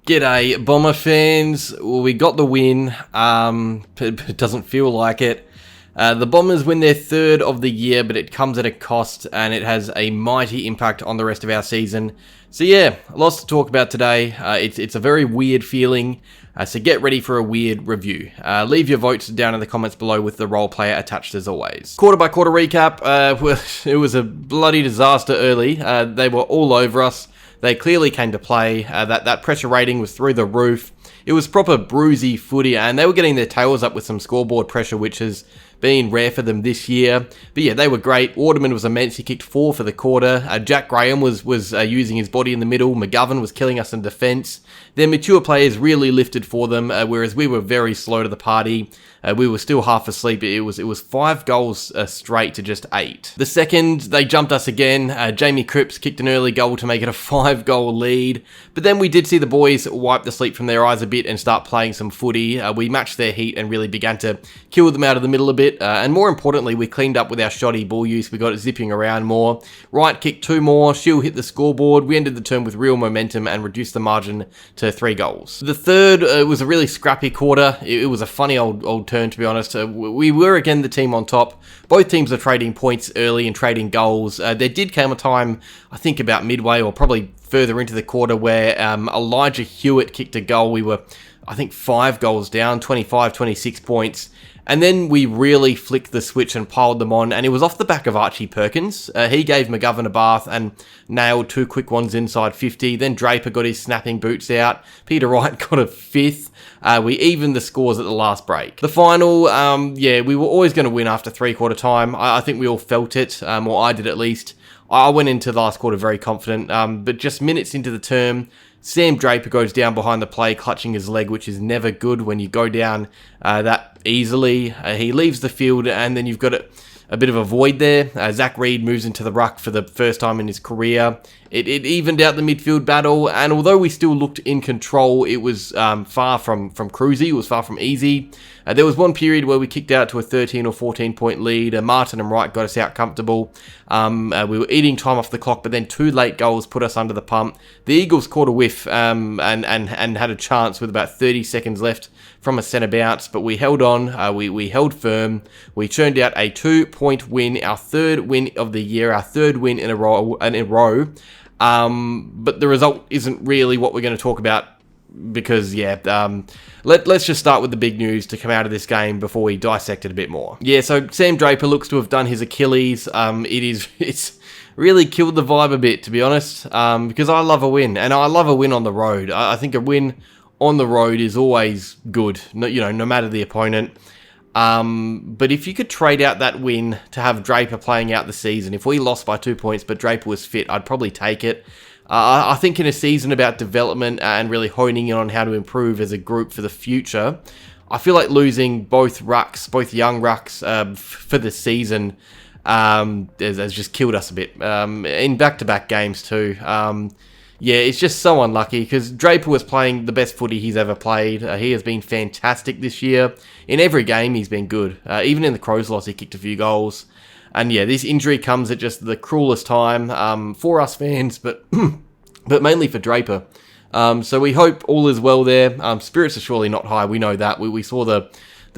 G'day, Bomber fans. Well, we got the win. It doesn't feel like it. The Bombers win their third of the year, but it comes at a cost, and it has a mighty impact on the rest of our season. So yeah, lots to talk about today. It's a very weird feeling, so get ready for a weird review. Leave your votes down in the comments below with the role player attached as always. Quarter by quarter recap. It was a bloody disaster early. They were all over us. They clearly came to play. That pressure rating was through the roof. It was proper bruisey footy, and they were getting their tails up with some scoreboard pressure, which has been rare for them this year. But yeah, they were great. Waterman was immense. He kicked 4 for the quarter. Jack Graham was using his body in the middle. McGovern was killing us in defence. Their mature players really lifted for them, whereas we were very slow to the party. We were still half asleep. It was 5 goals straight to just 8. The second, they jumped us again. Jamie Cripps kicked an early goal to make it a 5-goal lead. But then we did see the boys wipe the sleep from their eyes a bit and start playing some footy. We matched their heat and really began to kill them out of the middle a bit. And more importantly, we cleaned up with our shoddy ball use. We got it zipping around more. Wright kicked 2 more. Shield hit the scoreboard. We ended the term with real momentum and reduced the margin to 3 goals. The third was a really scrappy quarter. It was a funny old turn, to be honest. We were again the team on top. Both teams are trading points early and trading goals. There did come a time, I think about midway or probably further into the quarter, where Elijah Hewitt kicked a goal. We were, I think, 5 goals down, 25, 26 points. And then we really flicked the switch and piled them on, and it was off the back of Archie Perkins. He gave McGovern a bath and nailed 2 quick ones inside 50. Then Draper got his snapping boots out. Peter Wright got a 5th. We evened the scores at the last break. The final, we were always going to win after 3-quarter time. I think we all felt it, or I did at least. I went into the last quarter very confident, but just minutes into the term, Sam Draper goes down behind the play, clutching his leg, which is never good when you go down that easily. He leaves the field, and then you've got a bit of a void there. Zach Reed moves into the ruck for the first time in his career. It evened out the midfield battle, and although we still looked in control, it was far from cruisy. It was far from easy. There was one period where we kicked out to a 13 or 14 point lead. Martin and Wright got us out comfortable. We were eating time off the clock, but then 2 late goals put us under the pump. The Eagles caught a whiff and had a chance with about 30 seconds left from a centre bounce, but we held on. We held firm. We churned out a 2-point win, our 3rd win of the year, our 3rd win in a row. But the result isn't really what we're going to talk about, because let's just start with the big news to come out of this game before we dissect it a bit more. Yeah, so Sam Draper looks to have done his Achilles. It's really killed the vibe a bit, to be honest, because I love a win, and I love a win on the road. I think a win on the road is always good, no matter the opponent. But if you could trade out that win to have Draper playing out the season, if we lost by 2 points but Draper was fit, I'd probably take it. I think in a season about development and really honing in on how to improve as a group for the future, I feel like losing both young rucks for the season has just killed us a bit. In back-to-back games too. It's just so unlucky, because Draper was playing the best footy he's ever played. He has been fantastic this year. In every game, he's been good. Even in the Crows loss, he kicked a few goals. And yeah, this injury comes at just the cruelest time for us fans, but but mainly for Draper. So we hope all is well there. Spirits are surely not high. We know that. We saw the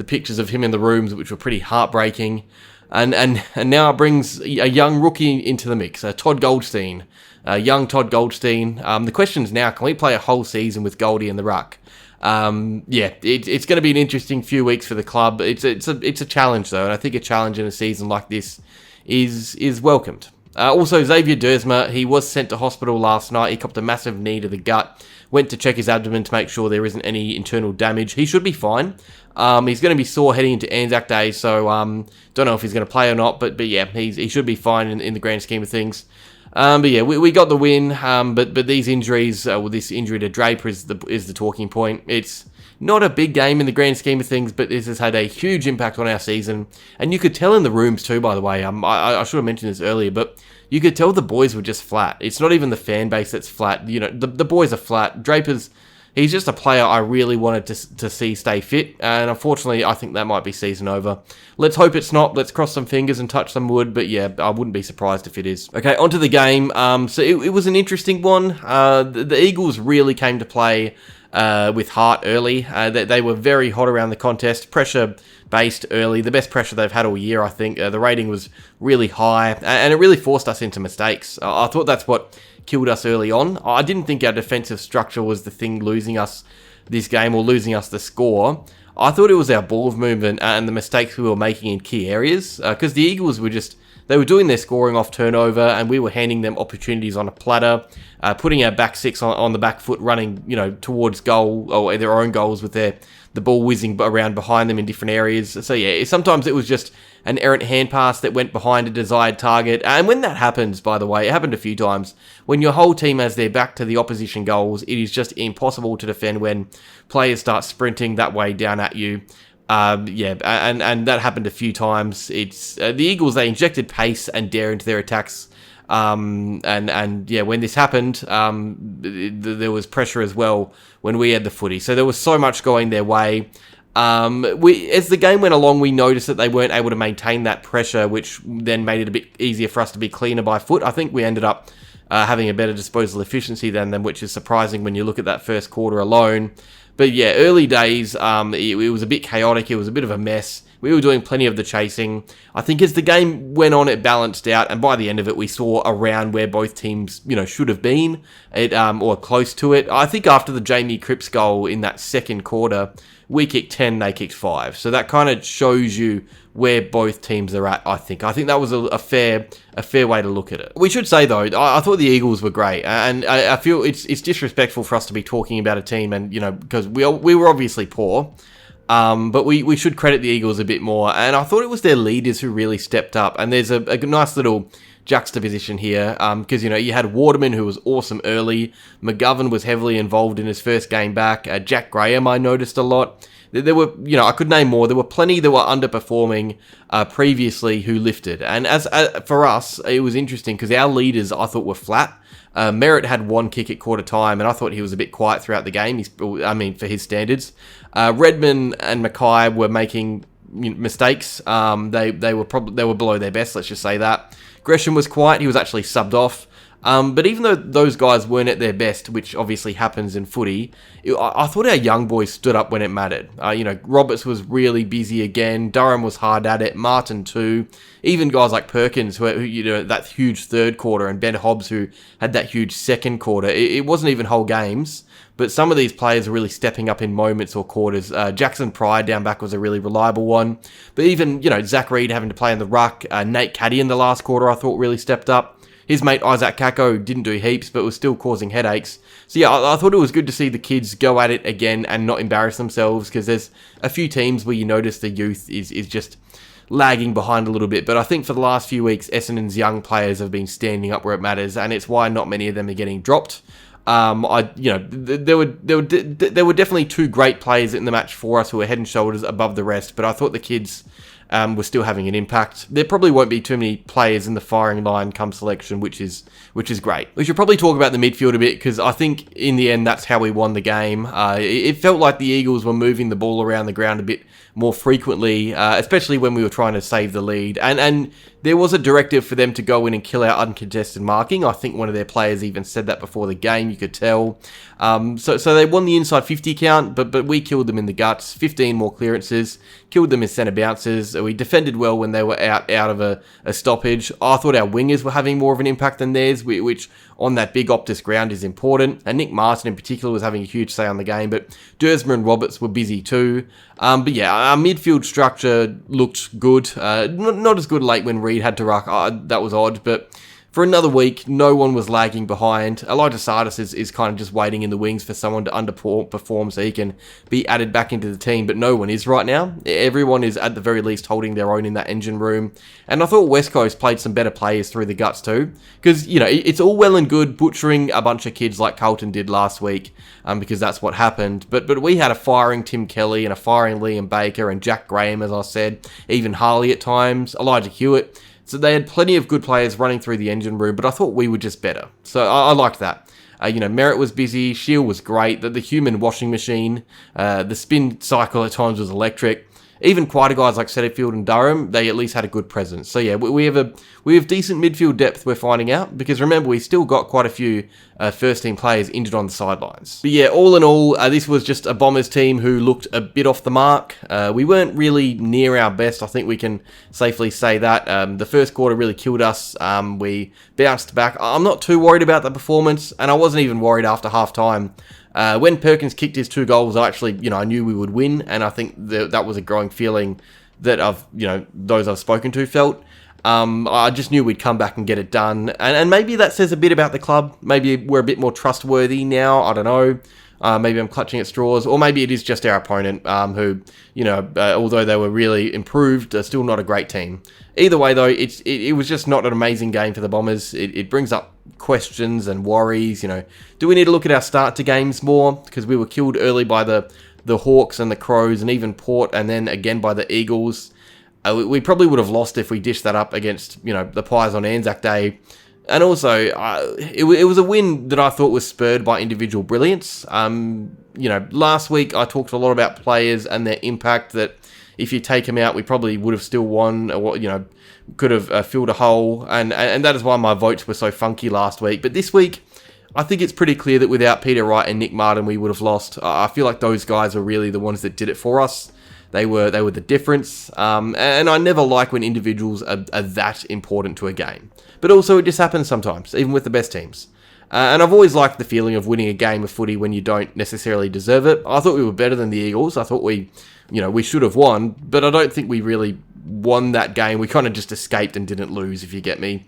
pictures of him in the rooms, which were pretty heartbreaking. And now it brings a young rookie into the mix, Todd Goldstein. Young Todd Goldstein. The question is now, can we play a whole season with Goldie in the ruck? It's going to be an interesting few weeks for the club. It's a challenge though, and I think a challenge in a season like this is welcomed. Also, Xavier Dersma, he was sent to hospital last night. He copped a massive knee to the gut. Went to check his abdomen to make sure there isn't any internal damage. He should be fine. He's going to be sore heading into Anzac Day, so don't know if he's going to play or not. But yeah, he should be fine in the grand scheme of things. We got the win. But these injuries, this injury to Draper is the talking point. It's not a big game in the grand scheme of things, but this has had a huge impact on our season. And you could tell in the rooms too, by the way. I should have mentioned this earlier, but you could tell the boys were just flat. It's not even the fan base that's flat. The boys are flat. Draper's he's just a player I really wanted to see stay fit, and unfortunately, I think that might be season over. Let's hope it's not. Let's cross some fingers and touch some wood, but yeah, I wouldn't be surprised if it is. Okay, onto the game. So it was an interesting one. The Eagles really came to play with heart early. They were very hot around the contest, pressure-based early, the best pressure they've had all year, I think. The rating was really high, and it really forced us into mistakes. I thought that's what killed us early on. I didn't think our defensive structure was the thing losing us this game or losing us the score. I thought it was our ball movement and the mistakes we were making in key areas, because the Eagles were they were doing their scoring off turnover, and we were handing them opportunities on a platter, putting our back six on the back foot, running towards goal or their own goals with the ball whizzing around behind them in different areas. So yeah, sometimes it was just an errant hand pass that went behind a desired target. And when that happens, by the way, it happened a few times, when your whole team has their back to the opposition goals, it is just impossible to defend when players start sprinting that way down at you. Yeah, and that happened a few times. It's the Eagles, they injected pace and dare into their attacks. And yeah, when this happened, there was pressure as well when we had the footy. So there was so much going their way. As the game went along, we noticed that they weren't able to maintain that pressure, which then made it a bit easier for us to be cleaner by foot. I think we ended up having a better disposal efficiency than them, which is surprising when you look at that first quarter alone. But yeah, early days, it was a bit chaotic. It was a bit of a mess. We were doing plenty of the chasing. I think as the game went on, it balanced out, and by the end of it, we saw around where both teams, should have been, or close to it. I think after the Jamie Cripps goal in that second quarter, we kicked 10, they kicked 5. So that kind of shows you where both teams are at, I think. I think that was a fair way to look at it. We should say, though, I thought the Eagles were great, and I feel it's disrespectful for us to be talking about a team, and, because we were obviously poor, but we should credit the Eagles a bit more, and I thought it was their leaders who really stepped up, and there's a nice little juxtaposition here, because, you had Waterman, who was awesome early. McGovern was heavily involved in his first game back. Jack Graham, I noticed a lot. There were, I could name more. There were plenty that were underperforming previously who lifted. And as for us, it was interesting because our leaders, I thought, were flat. Merritt had one kick at quarter time, and I thought he was a bit quiet throughout the game. For his standards. Redmond and Mackay were making mistakes. They were below their best. Let's just say that. Gresham was quiet. He was actually subbed off. But even though those guys weren't at their best, which obviously happens in footy, I thought our young boys stood up when it mattered. Roberts was really busy again. Durham was hard at it. Martin too. Even guys like Perkins, who that huge third quarter, and Ben Hobbs, who had that huge second quarter. It wasn't even whole games, but some of these players are really stepping up in moments or quarters. Jackson Pride down back was a really reliable one. But even, Zach Reed having to play in the ruck. Nate Caddy in the last quarter, I thought, really stepped up. His mate Isaac Kako didn't do heaps, but was still causing headaches. So yeah, I thought it was good to see the kids go at it again and not embarrass themselves, because there's a few teams where you notice the youth is just lagging behind a little bit. But I think for the last few weeks, Essendon's young players have been standing up where it matters, and it's why not many of them are getting dropped. There were definitely two great players in the match for us who were head and shoulders above the rest, but I thought the kids were still having an impact. There probably won't be too many players in the firing line come selection, which is great. We should probably talk about the midfield a bit, because I think in the end that's how we won the game. It felt like the Eagles were moving the ball around the ground a bit more frequently, especially when we were trying to save the lead. And there was a directive for them to go in and kill our uncontested marking. I think one of their players even said that before the game, you could tell. So they won the inside 50 count, but we killed them in the guts. 15 more clearances, killed them in centre bounces. We defended well when they were out of a stoppage. I thought our wingers were having more of an impact than theirs, which on that big Optus ground is important. And Nick Martin in particular was having a huge say on the game, but Dersma and Roberts were busy too. But yeah, our midfield structure looked good. Not as good late when Reed had to ruck. That was odd, but for another week, no one was lagging behind. Elijah Sardis is kind of just waiting in the wings for someone to underperform so he can be added back into the team, but no one is right now. Everyone is at the very least holding their own in that engine room. And I thought West Coast played some better players through the guts too, because, it's all well and good butchering a bunch of kids like Carlton did last week, because that's what happened. But we had a firing Tim Kelly and a firing Liam Baker and Jack Graham, as I said, even Harley at times, Elijah Hewitt. So they had plenty of good players running through the engine room, but I thought we were just better. So I liked that. Merritt was busy, Shield was great, the human washing machine, the spin cycle at times was electric. Even quieter guys like Setterfield and Durham, they at least had a good presence. So yeah, we have decent midfield depth, we're finding out, because remember, we still got quite a few first team players injured on the sidelines. But yeah, all in all, this was just a Bombers team who looked a bit off the mark. We weren't really near our best, I think we can safely say that. The first quarter really killed us. We bounced back. I'm not too worried about the performance, and I wasn't even worried after half time. When Perkins kicked his 2 goals, I knew we would win, and I think that was a growing feeling that those I've spoken to felt. I just knew we'd come back and get it done, and maybe that says a bit about the club. Maybe we're a bit more trustworthy now. I don't know. Maybe I'm clutching at straws, or maybe it is just our opponent, who, although they were really improved, are still not a great team. Either way, though, it was just not an amazing game for the Bombers. It brings up questions and worries. Do we need to look at our start to games more, because we were killed early by the Hawks and the Crows, and even Port, and then again by the Eagles. We probably would have lost if we dished that up against the Pies on Anzac Day. And also, it was a win that I thought was spurred by individual brilliance. Last week I talked a lot about players and their impact, that if you take them out, we probably would have still won, or, could have filled a hole. And that is why my votes were so funky last week. But this week, I think it's pretty clear that without Peter Wright and Nick Martin, we would have lost. I feel like those guys are really the ones that did it for us. They were the difference. And I never like when individuals are that important to a game. But also, it just happens sometimes, even with the best teams. And I've always liked the feeling of winning a game of footy when you don't necessarily deserve it. I thought we were better than the Eagles. I thought we should have won, but I don't think we really won that game. We kind of just escaped and didn't lose, if you get me.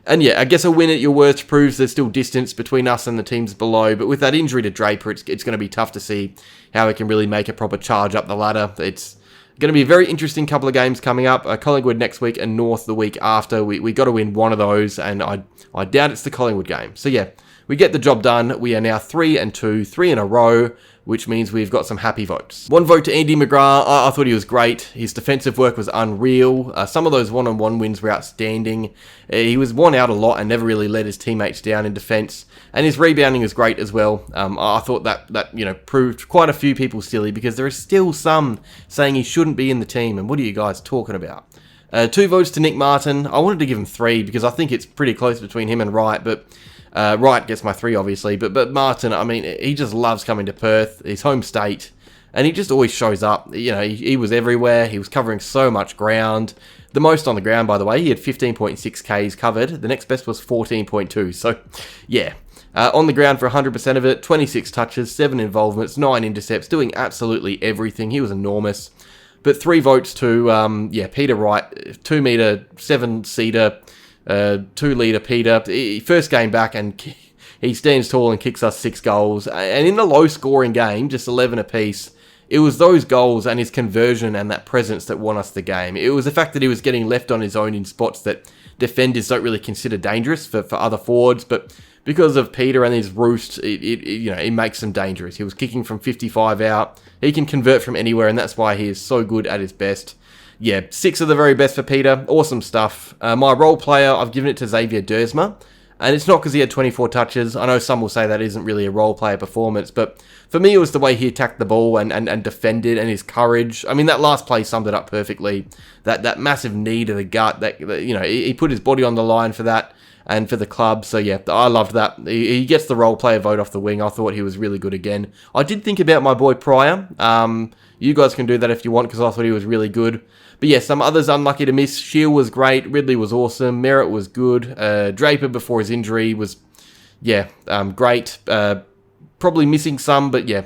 And yeah, I guess a win at your worst proves there's still distance between us and the teams below, but with that injury to Draper, it's going to be tough to see how we can really make a proper charge up the ladder. It's going to be a very interesting couple of games coming up. Collingwood next week and North the week after. We got to win one of those, and I doubt it's the Collingwood game. So yeah, we get the job done. We are now 3-2, 3 in a row, which means we've got some happy votes. One vote to Andy McGrath. I thought he was great. His defensive work was unreal. Some of those one-on-one wins were outstanding. He was one out a lot and never really let his teammates down in defence. And his rebounding was great as well. I thought that proved quite a few people silly, because there are still some saying he shouldn't be in the team. And what are you guys talking about? 2 votes to Nick Martin. I wanted to give him 3 because I think it's pretty close between him and Wright, but Wright gets my 3, obviously, but Martin, he just loves coming to Perth, his home state, and he just always shows up. He was everywhere. He was covering so much ground. The most on the ground, by the way. He had 15.6 Ks covered. The next best was 14.2. So, yeah. On the ground for 100% of it, 26 touches, 7 involvements, 9 intercepts, doing absolutely everything. He was enormous. But 3 votes to, Peter Wright, 2 metre, 7-seater, 2-litre Peter. First game back, and he stands tall and kicks us 6 goals. And in a low-scoring game, just 11 apiece, it was those goals and his conversion and that presence that won us the game. It was the fact that he was getting left on his own in spots that defenders don't really consider dangerous for other forwards, but because of Peter and his roost, it makes them dangerous. He was kicking from 55 out. He can convert from anywhere, and that's why he is so good at his best. Yeah, 6 of the very best for Peter. Awesome stuff. My role player, I've given it to Xavier Dersma. And it's not because he had 24 touches. I know some will say that isn't really a role player performance, but for me it was the way he attacked the ball and defended, and his courage. I mean, that last play summed it up perfectly. That massive knee to the gut, he put his body on the line for that and for the club. So yeah, I loved that. He gets the role player vote off the wing. I thought he was really good again. I did think about my boy Pryor. You guys can do that if you want, because I thought he was really good. But yeah, some others unlucky to miss. Shield was great. Ridley was awesome. Merritt was good. Draper before his injury was, great. Probably missing some, but yeah,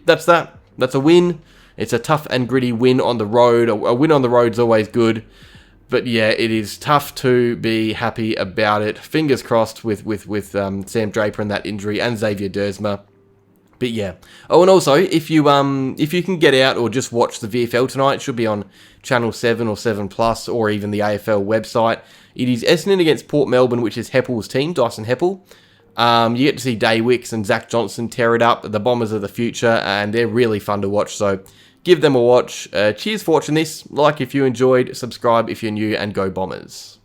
that's that. That's a win. It's a tough and gritty win on the road. A win on the road is always good. But yeah, it is tough to be happy about it. Fingers crossed with Sam Draper and that injury, and Xavier Dersma. But yeah. Oh, and also, if you can get out or just watch the VFL tonight, it should be on Channel 7 or 7 Plus, or even the AFL website. It is Essendon against Port Melbourne, which is Heppel's team, Dyson Heppel. You get to see Day Wicks and Zach Johnson tear it up, the Bombers of the future, and they're really fun to watch, so give them a watch. Cheers for watching this. Like if you enjoyed, subscribe if you're new, and go Bombers.